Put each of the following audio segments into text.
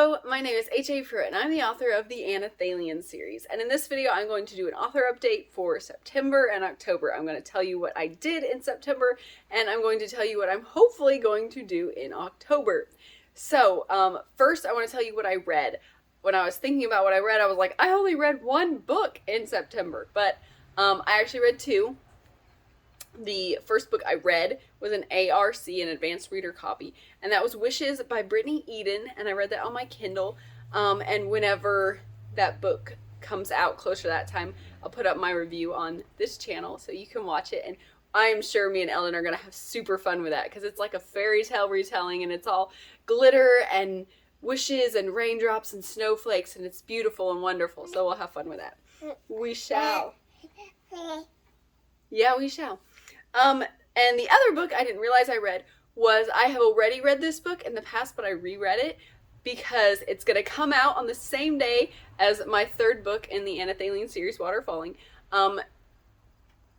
Hello, my name is HAPruitt, and I'm the author of the Anathalian series. And in this video, I'm going to do an author update for September and October. I'm going to tell you what I did in September, and I'm going to tell you what I'm hopefully going to do in October. So, first, I want to tell you what I read. When I was thinking about what I read, I was like, I only read one book in September, but I actually read two. The first book I read was an ARC, an advanced reader copy, and that was Wishes by Brittany Eden, and I read that on my Kindle, and whenever that book comes out closer to that time, I'll put up my review on this channel so you can watch it, and I am sure me and Ellen are going to have super fun with that, because it's like a fairy tale retelling, and it's all glitter and wishes and raindrops and snowflakes, and it's beautiful and wonderful, so we'll have fun with that. We shall. Yeah, we shall. And the other book I didn't realize I read was, I have already read this book in the past, but I reread it because it's going to come out on the same day as my third book in the Anathalian series, Waterfalling.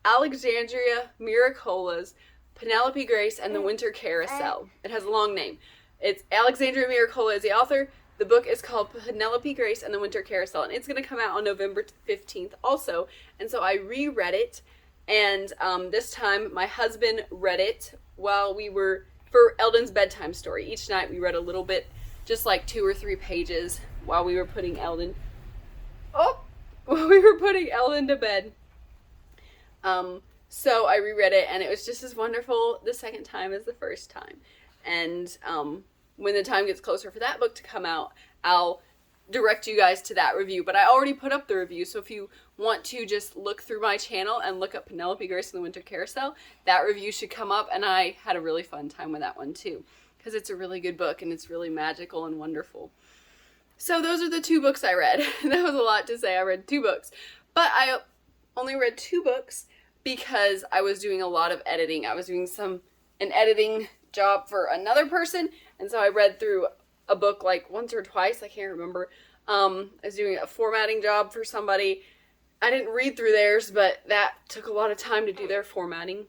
Alexandria Miracola's Penelope Grace and the Winter Carousel. It has a long name. It's Alexandria Miracola is the author. The book is called Penelope Grace and the Winter Carousel, and it's going to come out on November 15th also. And so I reread it. And this time, my husband read it while we were, for Eldon's bedtime story. Each night we read a little bit, just like 2 or 3 pages while we were putting Eldon, to bed. So I reread it, and it was just as wonderful the second time as the first time. And when the time gets closer for that book to come out, I'll direct you guys to that review, but I already put up the review, so if you want to just look through my channel and look up Penelope Grace and the Winter Carousel, that review should come up, and I had a really fun time with that one too, because it's a really good book, and it's really magical and wonderful. So those are the 2 books I read. That was a lot to say. I read 2 books, but I only read 2 books because I was doing a lot of editing. I was doing an editing job for another person, and so I read through a book like once or twice, I can't remember. I was doing a formatting job for somebody. I didn't read through theirs, but that took a lot of time to do their formatting.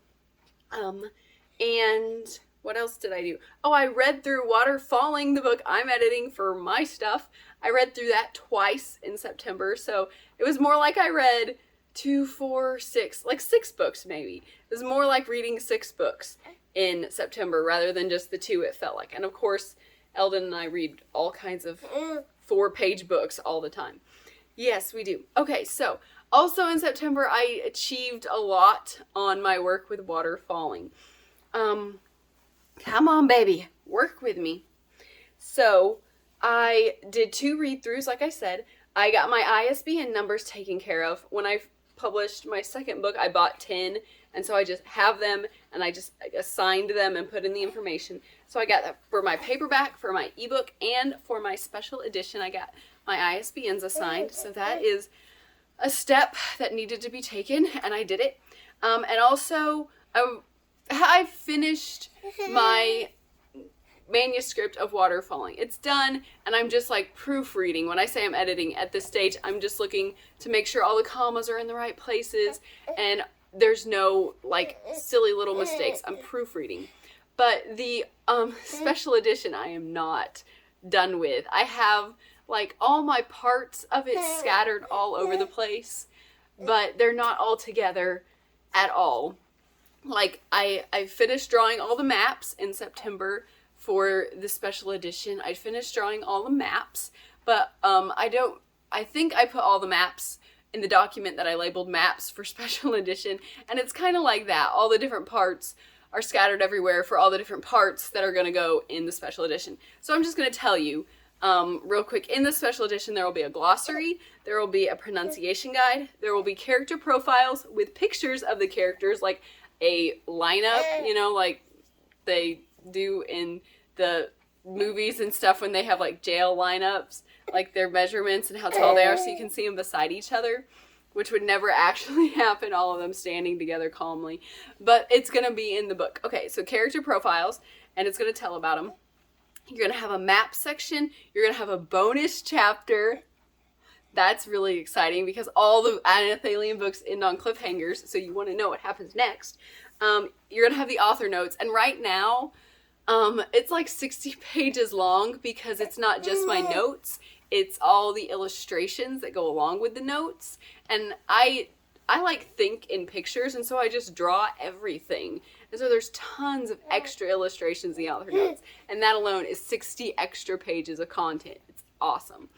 And what else did I do? Oh, I read through Waterfalling, the book I'm editing for my stuff. I read through that twice in September, so it was more like I read 2, 4, 6, like 6 books maybe. It was more like reading 6 books in September rather than just the 2 it felt like. And of course, Eldon and I read all kinds of 4-page books all the time. Yes, we do. Okay, so also in September, I achieved a lot on my work with Waterfalling. Come on, baby, work with me. So I did 2 read-throughs, like I said. I got my ISBN numbers taken care of. When I published my second book, I bought 10, and so I just have them, and I just assigned them and put in the information. So I got that for my paperback, for my ebook, and for my special edition. I got my ISBNs assigned, so that is a step that needed to be taken, and I did it. And also, I finished my manuscript of Waterfalling. It's done, and I'm just like proofreading. When I say I'm editing at this stage, I'm just looking to make sure all the commas are in the right places, and there's no like silly little mistakes. I'm proofreading. But the special edition I am not done with. I have like all my parts of it scattered all over the place, but they're not all together at all. Like I finished drawing all the maps in September for the special edition. I finished drawing all the maps, but I think I put all the maps in the document that I labeled maps for special edition, and it's kind of like that. All the different parts are scattered everywhere for all the different parts that are going to go in the special edition. So I'm just going to tell you real quick, in the special edition there will be a glossary, there will be a pronunciation guide, there will be character profiles with pictures of the characters, like a lineup, you know, like they do in the movies and stuff when they have like jail lineups, like their measurements and how tall they are so you can see them beside each other, which would never actually happen, all of them standing together calmly, but it's going to be in the book. Okay, so character profiles, and it's going to tell about them. You're going to have a map section, you're going to have a bonus chapter. That's really exciting because all the Anathalian books end on cliffhangers, so you want to know what happens next. You're going to have the author notes, and right now, It's like 60 pages long because it's not just my notes, it's all the illustrations that go along with the notes. And I like think in pictures, and so I just draw everything. And so there's tons of extra illustrations in the author notes, and that alone is 60 extra pages of content. It's awesome.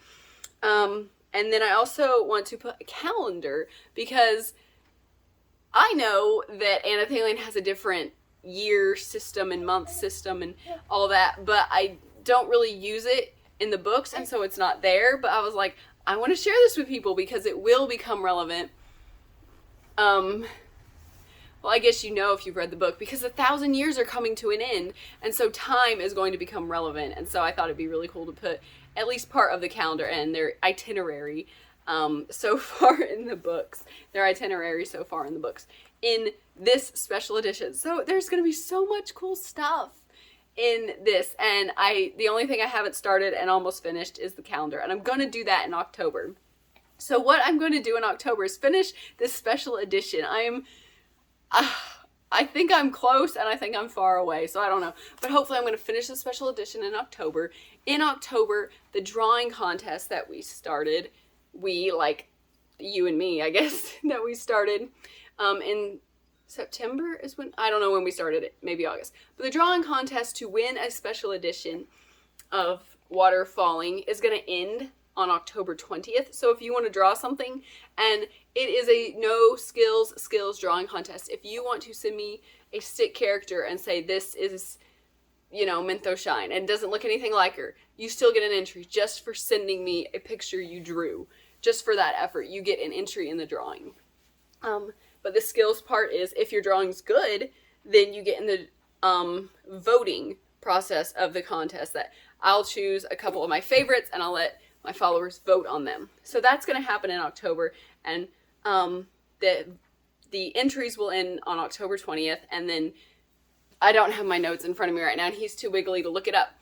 And then I also want to put a calendar because I know that Anathalene has a different year system and month system and all that, but I don't really use it in the books, and so it's not there. But I was like, I want to share this with people because it will become relevant. Well, I guess you know if you've read the book, because 1,000 years are coming to an end, and so time is going to become relevant. And so I thought it'd be really cool to put at least part of the calendar and their itinerary so far in the books. Their itinerary so far in the books in this special edition. So there's going to be so much cool stuff in this, and the only thing I haven't started and almost finished is the calendar, and I'm going to do that in October. So what I'm going to do in October is finish this special edition. I think I'm close and I think I'm far away, so I don't know. But hopefully I'm going to finish the special edition in October. In October, the drawing contest that we started, like you and me, I guess, that we started in September is when, I don't know when we started it, maybe August. But the drawing contest to win a special edition of Water Falling is going to end on October 20th. So if you want to draw something, and it is a no skills drawing contest. If you want to send me a stick character and say this is, Mentho Shine, and doesn't look anything like her, you still get an entry just for sending me a picture you drew. Just for that effort, you get an entry in the drawing. But the skills part is, if your drawing's good, then you get in the voting process of the contest, that I'll choose a couple of my favorites and I'll let my followers vote on them. So that's going to happen in October, and the entries will end on October 20th, and then I don't have my notes in front of me right now, and he's too wiggly to look it up.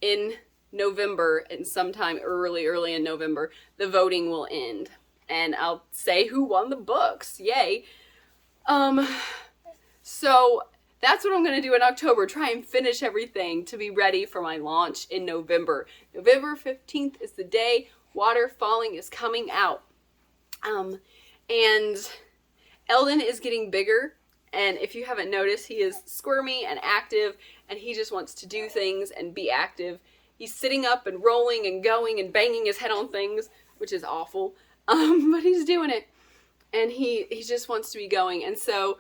In November, and sometime early in November, the voting will end, and I'll say who won the books. Yay. So that's what I'm going to do in October, try and finish everything to be ready for my launch in November. November 15th is the day Water Falling is coming out. And Eldon is getting bigger, and if you haven't noticed, he is squirmy and active, and he just wants to do things and be active. He's sitting up and rolling and going and banging his head on things, which is awful, but he's doing it, and he just wants to be going. And so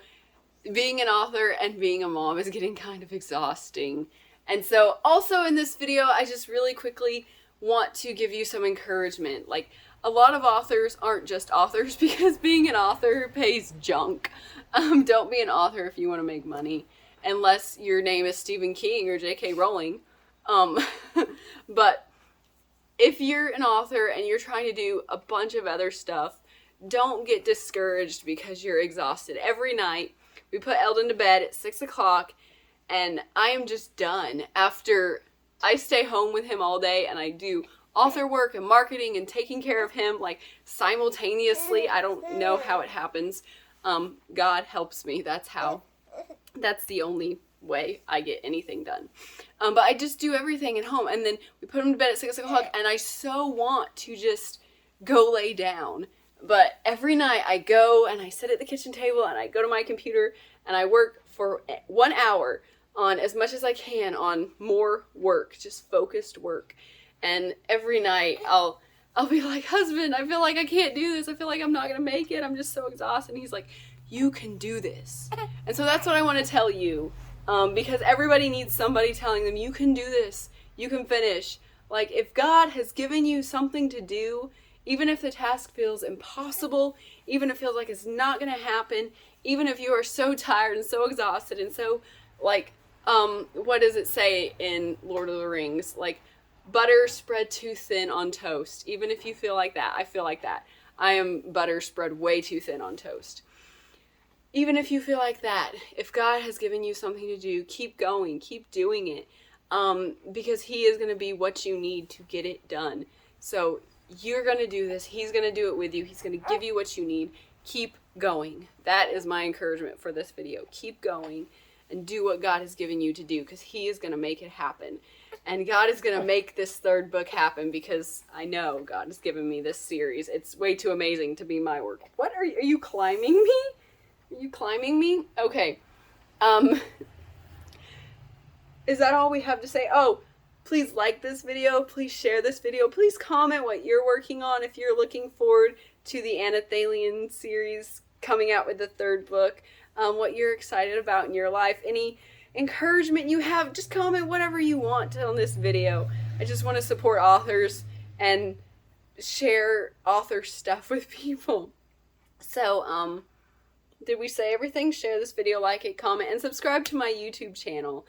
being an author and being a mom is getting kind of exhausting. And so also in this video, I just really quickly want to give you some encouragement. Like, a lot of authors aren't just authors, because being an author pays junk. Don't be an author if you want to make money, unless your name is Stephen King or J.K. Rowling. But if you're an author and you're trying to do a bunch of other stuff, don't get discouraged because you're exhausted. Every night, we put Eldon to bed at 6 o'clock, and I am just done. After I stay home with him all day, and I do author work and marketing and taking care of him, like, simultaneously. I don't know how it happens. God helps me. That's the only way I get anything done. But I just do everything at home, and then we put him to bed at 6 o'clock, and I so want to just go lay down. But every night I go and I sit at the kitchen table and I go to my computer and I work for 1 hour on as much as I can on more work, just focused work. And every night I'll be like, husband, I feel like I can't do this. I feel like I'm not going to make it. I'm just so exhausted. And he's like, you can do this. And so that's what I want to tell you. Because everybody needs somebody telling them, you can do this. You can finish. Like, if God has given you something to do, even if the task feels impossible, even if it feels like it's not going to happen, even if you are so tired and so exhausted and so, like, what does it say in Lord of the Rings? Like, butter spread too thin on toast. Even if you feel like that, I feel like that. I am butter spread way too thin on toast. Even if you feel like that, if God has given you something to do, keep going, keep doing it, because He is going to be what you need to get it done. So you're going to do this. He's going to do it with you. He's going to give you what you need. Keep going. That is my encouragement for this video. Keep going. and do what God has given you to do, because He is going to make it happen. And God is going to make this third book happen, because I know God has given me this series. It's way too amazing to be my work. What are you climbing me? Are you climbing me? Okay. Is that all we have to say? Oh, please like this video. Please share this video. Please comment what you're working on if you're looking forward to the Anathalian series coming out with the third book. What you're excited about in your life. Any encouragement you have, just comment whatever you want on this video. I just want to support authors and share author stuff with people. So, did we say everything? Share this video, like it, comment, and subscribe to my YouTube channel.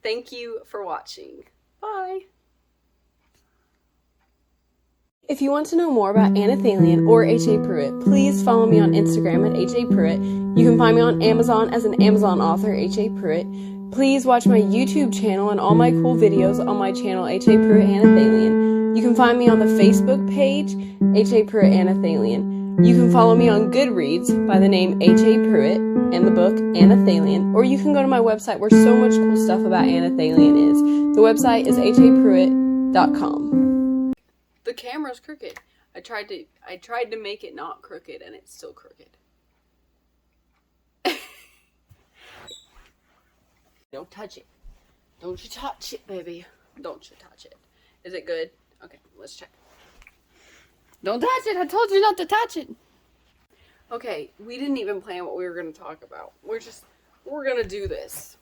Thank you for watching. Bye. If you want to know more about Anathalian or HAPruitt, please follow me on Instagram at HAPruitt. You can find me on Amazon as an Amazon author, HAPruitt. Please watch my YouTube channel and all my cool videos on my channel, HAPruitt Anathalian. You can find me on the Facebook page, HAPruitt Anathalian. You can follow me on Goodreads by the name HAPruitt and the book Anathalian, or you can go to my website where so much cool stuff about Anathalian is. The website is HAPruitt.com. The camera's crooked. I tried to make it not crooked, and it's still crooked. Don't touch it. Don't you touch it, baby. Don't you touch it. Is it good? Okay, let's check. Don't touch it! I told you not to touch it! Okay, we didn't even plan what we were going to talk about. We're going to do this.